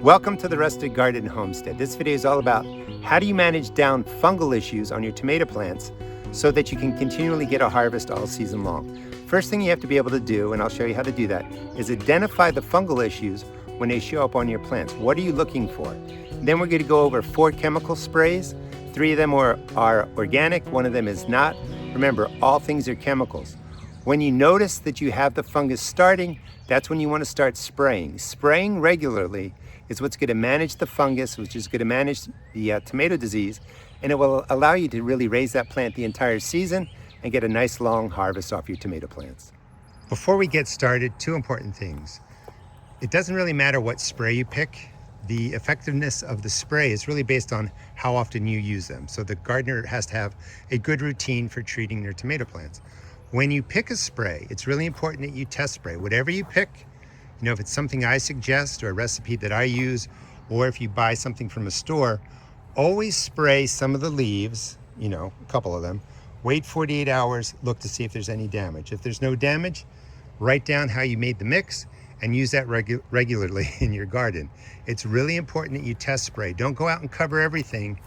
Welcome to the Rusted Garden Homestead. This video is all about how do you manage down fungal issues on your tomato plants so that you can continually get a harvest all season long. First thing you have to be able to do, and I'll show you how to do that, is identify the fungal issues when they show up on your plants. What are you looking for? Then we're going to go over 4 chemical sprays. 3 of them are organic, 1 of them is not. Remember, all things are chemicals. When you notice that you have the fungus starting, that's when you want to start spraying. Spraying regularly is what's going to manage the fungus, which is going to manage the tomato disease, and it will allow you to really raise that plant the entire season and get a nice long harvest off your tomato plants. Before we get started, 2 important things. It doesn't really matter what spray you pick. The effectiveness of the spray is really based on how often you use them. So the gardener has to have a good routine for treating their tomato plants. When you pick a spray, it's really important that you test spray. Whatever you pick, you know, if it's something I suggest or a recipe that I use, or if you buy something from a store, always spray some of the leaves, you know, a couple of them, wait 48 hours, look to see if there's any damage. If there's no damage, write down how you made the mix and use that regularly in your garden. It's really important that you test spray. Don't go out and cover everything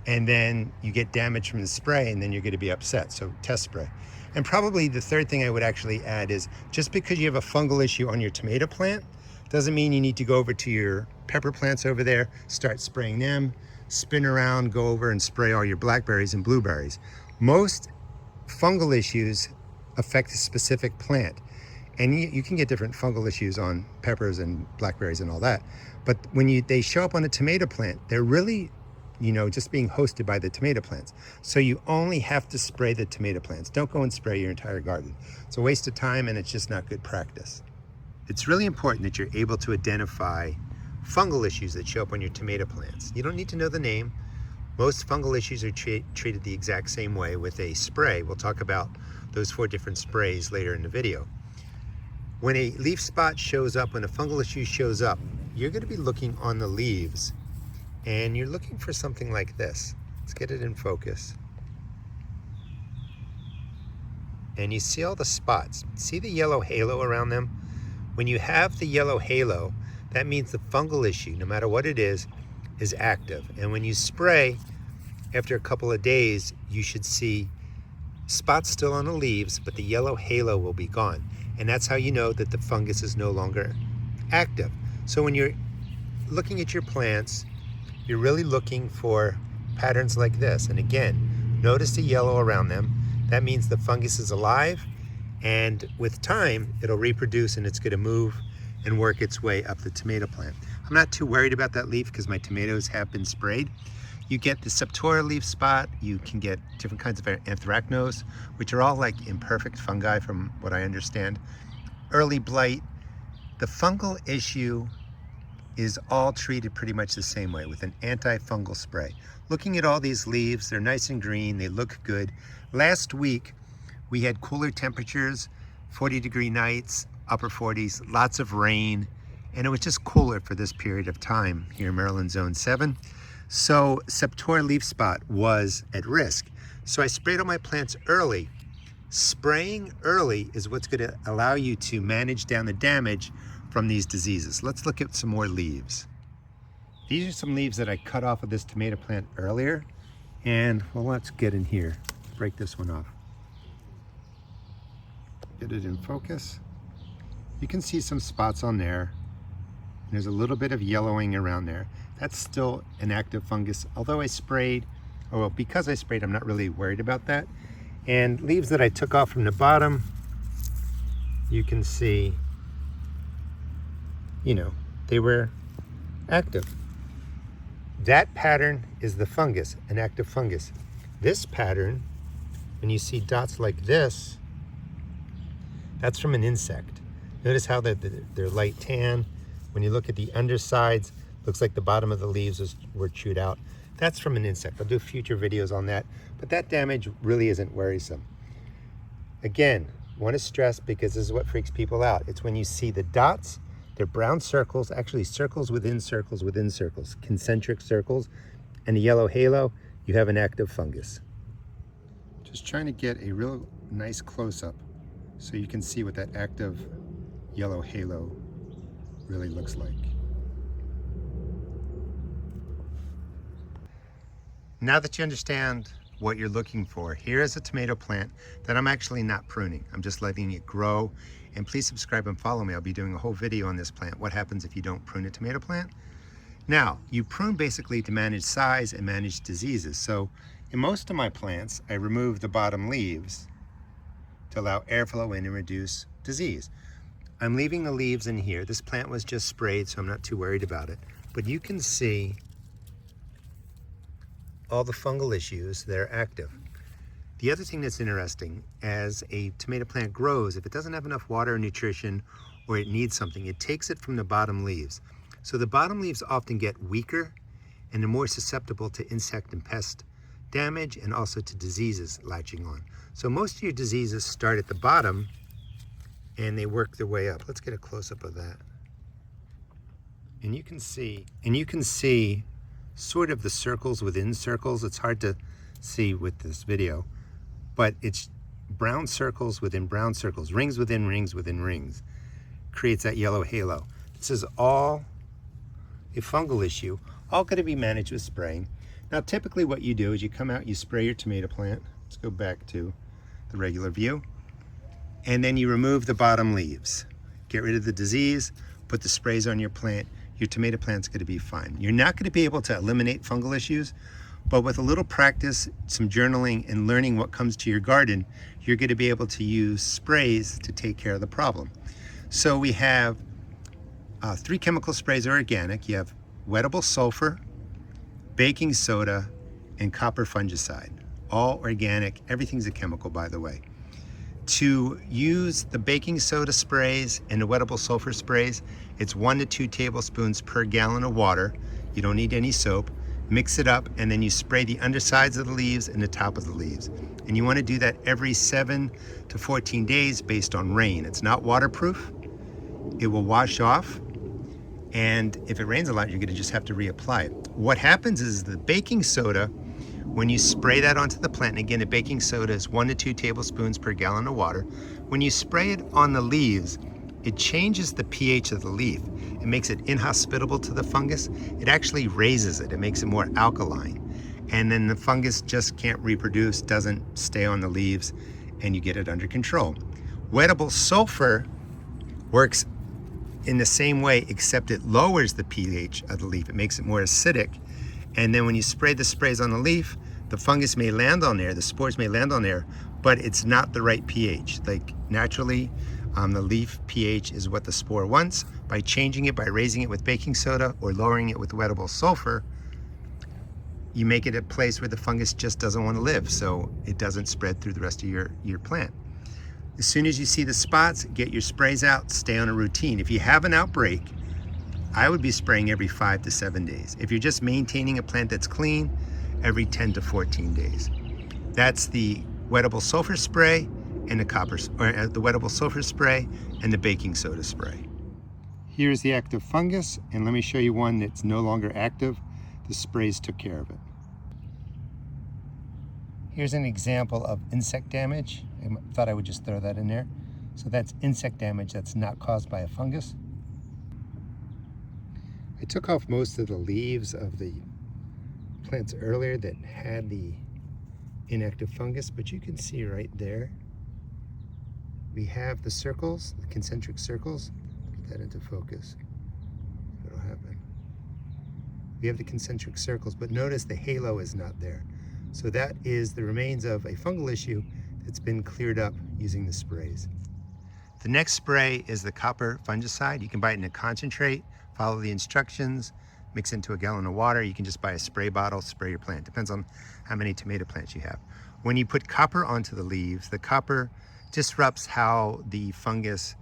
and then you get damage from the spray and then you're going to be upset. So test spray. And probably the third thing I would actually add is just because you have a fungal issue on your tomato plant doesn't mean you need to go over to your pepper plants over there, start spraying them, spin around, go over and spray all your blackberries and blueberries. Most fungal issues affect a specific plant. And you can get different fungal issues on peppers and blackberries and all that. But when they show up on a tomato plant, they're really, you know, just being hosted by the tomato plants. So you only have to spray the tomato plants. Don't go and spray your entire garden. It's a waste of time and it's just not good practice. It's really important that you're able to identify fungal issues that show up on your tomato plants. You don't need to know the name. Most fungal issues are treated the exact same way with a spray. We'll talk about those 4 different sprays later in the video. When a leaf spot shows up, when a fungal issue shows up, you're going to be looking on the leaves and you're looking for something like this. Let's get it in focus. And you see all the spots. See the yellow halo around them? When you have the yellow halo, that means the fungal issue, no matter what it is active. And when you spray, after a couple of days, you should see spots still on the leaves, but the yellow halo will be gone. And that's how you know that the fungus is no longer active. So when you're looking at your plants, you're really looking for patterns like this. And again, notice the yellow around them. That means the fungus is alive, and with time, it'll reproduce and it's going to move and work its way up the tomato plant. I'm not too worried about that leaf because my tomatoes have been sprayed. You get the septoria leaf spot, you can get different kinds of anthracnose, which are all like imperfect fungi from what I understand. Early blight. The fungal issue is all treated pretty much the same way with an antifungal spray. Looking at all these leaves, they're nice and green, they look good. Last week, we had cooler temperatures, 40-degree nights, upper 40s, lots of rain, and it was just cooler for this period of time here in Maryland Zone 7. So septoria leaf spot was at risk. So I sprayed on my plants early. Spraying early is what's going to allow you to manage down the damage from these diseases. Let's look at some more leaves. These are some leaves that I cut off of this tomato plant earlier. And well, let's get in here. Break this one off. Get it in focus. You can see some spots on there. There's a little bit of yellowing around there. That's still an active fungus. Although I sprayed, or well, because I sprayed, I'm not really worried about that. And leaves that I took off from the bottom, you can see, you know, they were active. That pattern is the fungus, an active fungus. This pattern, when you see dots like this, that's from an insect. Notice how they're light tan. When you look at the undersides, looks like the bottom of the leaves were chewed out. That's from an insect. I'll do future videos on that, but that damage really isn't worrisome. Again, want to stress, because this is what freaks people out. It's when you see the dots, they're brown circles, actually circles within circles within circles, concentric circles, and the yellow halo, you have an active fungus. Just trying to get a real nice close-up so you can see what that active yellow halo really looks like. Now that you understand what you're looking for, here is a tomato plant that I'm actually not pruning. I'm just letting it grow. And please subscribe and follow me. I'll be doing a whole video on this plant. What happens if you don't prune a tomato plant? Now, you prune basically to manage size and manage diseases. So in most of my plants, I remove the bottom leaves to allow airflow in and reduce disease. I'm leaving the leaves in here. This plant was just sprayed, so I'm not too worried about it. But you can see all the fungal issues that are active. The other thing that's interesting, as a tomato plant grows, if it doesn't have enough water or nutrition, or it needs something, it takes it from the bottom leaves. So the bottom leaves often get weaker and they're more susceptible to insect and pest damage and also to diseases latching on. So most of your diseases start at the bottom and they work their way up. Let's get a close-up of that. And you can see sort of the circles within circles. It's hard to see with this video, but it's brown circles within brown circles, rings within rings within rings, creates that yellow halo. This is all a fungal issue, all going to be managed with spraying. Now, typically what you do is you come out, you spray your tomato plant. Let's go back to the regular view. And then you remove the bottom leaves. Get rid of the disease, put the sprays on your plant. Your tomato plant's going to be fine. You're not going to be able to eliminate fungal issues, but with a little practice, some journaling, and learning what comes to your garden, you're going to be able to use sprays to take care of the problem. So we have 3 chemical sprays are organic. You have Wettable Sulfur, baking soda, and copper fungicide. All organic. Everything's a chemical, by the way. To use the baking soda sprays and the Wettable Sulfur sprays, it's 1 to 2 tablespoons per gallon of water. You don't need any soap. Mix it up, and then you spray the undersides of the leaves and the top of the leaves. And you want to do that every 7 to 14 days based on rain. It's not waterproof. It will wash off. And if it rains a lot, you're going to just have to reapply it. What happens is the baking soda, when you spray that onto the plant, and again, the baking soda is 1 to 2 tablespoons per gallon of water. When you spray it on the leaves, it changes the pH of the leaf. It makes it inhospitable to the fungus. It actually raises it. It makes it more alkaline. And then the fungus just can't reproduce, doesn't stay on the leaves, and you get it under control. Wettable Sulfur works in the same way, except it lowers the pH of the leaf. It makes it more acidic. And then when you spray the sprays on the leaf, the fungus may land on there, the spores may land on there, but it's not the right pH. Like naturally, the leaf pH is what the spore wants. By changing it, by raising it with baking soda or lowering it with Wettable Sulfur, you make it a place where the fungus just doesn't want to live, so it doesn't spread through the rest of your plant. As soon as you see the spots, get your sprays out, stay on a routine. If you have an outbreak, I would be spraying every 5 to 7 days. If you're just maintaining a plant that's clean, every 10 to 14 days. That's the Wettable Sulfur spray and the the Wettable Sulfur spray and the baking soda spray. Here's the active fungus, and let me show you one that's no longer active. The sprays took care of it. Here's an example of insect damage. I thought I would just throw that in there. So that's insect damage that's not caused by a fungus. I took off most of the leaves of the plants earlier that had the inactive fungus, but you can see right there, we have the circles, the concentric circles. Get that into focus. What'll happen? We have the concentric circles, but notice the halo is not there. So that is the remains of a fungal issue that's been cleared up using the sprays. The next spray is the copper fungicide. You can buy it in a concentrate, follow the instructions, mix into a gallon of water. You can just buy a spray bottle, spray your plant. Depends on how many tomato plants you have. When you put copper onto the leaves, the copper disrupts how the fungus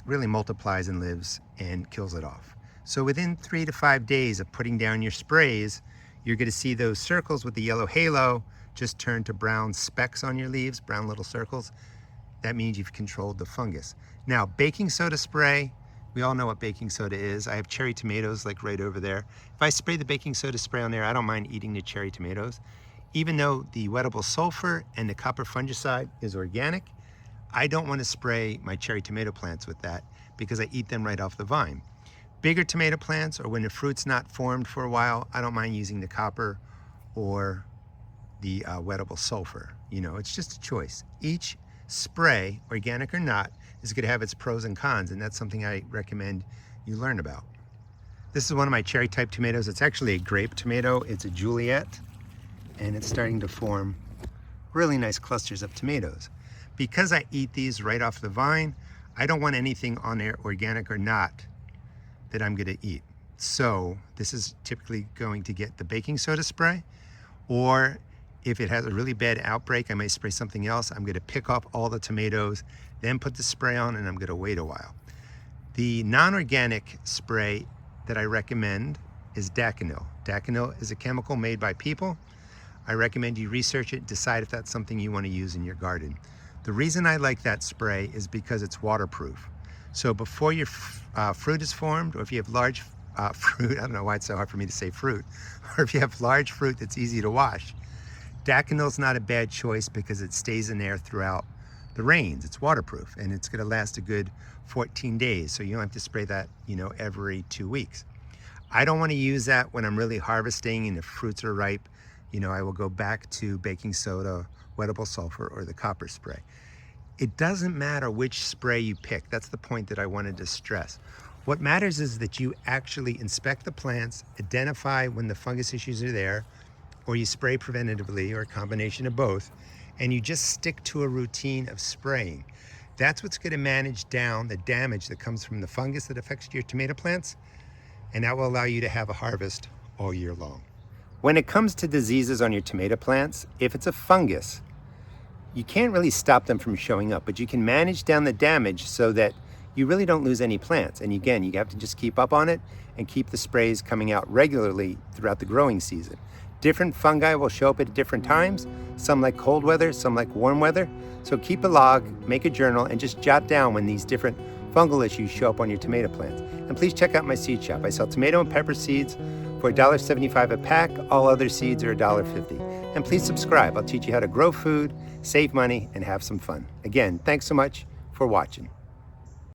really multiplies and lives and kills it off. So within 3 to 5 days of putting down your sprays, you're going to see those circles with the yellow halo just turn to brown specks on your leaves, brown little circles. That means you've controlled the fungus. Now, baking soda spray, we all know what baking soda is. I have cherry tomatoes like right over there. If I spray the baking soda spray on there, I don't mind eating the cherry tomatoes. Even though the Wettable Sulfur and the copper fungicide is organic, I don't want to spray my cherry tomato plants with that because I eat them right off the vine. Bigger tomato plants, or when the fruit's not formed for a while, I don't mind using the copper or the Wettable Sulfur. You know, it's just a choice. Each spray, organic or not, is going to have its pros and cons, and that's something I recommend you learn about. This is one of my cherry type tomatoes. It's actually a grape tomato. It's a Juliet, and it's starting to form really nice clusters of tomatoes. Because I eat these right off the vine, I don't want anything on there, organic or not, that I'm going to eat. So this is typically going to get the baking soda spray, or if it has a really bad outbreak, I may spray something else. I'm going to pick off all the tomatoes, then put the spray on, and I'm going to wait a while. The non-organic spray that I recommend is Daconil. Daconil is a chemical made by people. I recommend you research it, decide if that's something you want to use in your garden. The reason I like that spray is because it's waterproof. So before your fruit is formed, or if you have large fruit, I don't know why it's so hard for me to say fruit, or if you have large fruit that's easy to wash, Daconil's not a bad choice because it stays in there throughout the rains. It's waterproof, and it's gonna last a good 14 days. So you don't have to spray that, you know, every 2 weeks. I don't wanna use that when I'm really harvesting and the fruits are ripe. You know, I will go back to baking soda, Wettable Sulfur, or the copper spray. It doesn't matter which spray you pick. That's the point that I wanted to stress. What matters is that you actually inspect the plants, identify when the fungus issues are there, or you spray preventatively, or a combination of both, and you just stick to a routine of spraying. That's what's going to manage down the damage that comes from the fungus that affects your tomato plants, and that will allow you to have a harvest all year long. When it comes to diseases on your tomato plants, if it's a fungus, you can't really stop them from showing up, but you can manage down the damage so that you really don't lose any plants. And again, you have to just keep up on it and keep the sprays coming out regularly throughout the growing season. Different fungi will show up at different times. Some like cold weather, some like warm weather. So keep a log, make a journal, and just jot down when these different fungal issues show up on your tomato plants. And please check out my seed shop. I sell tomato and pepper seeds for $1.75 a pack. All other seeds are $1.50. And please subscribe. I'll teach you how to grow food, save money, and have some fun. Again, thanks so much for watching.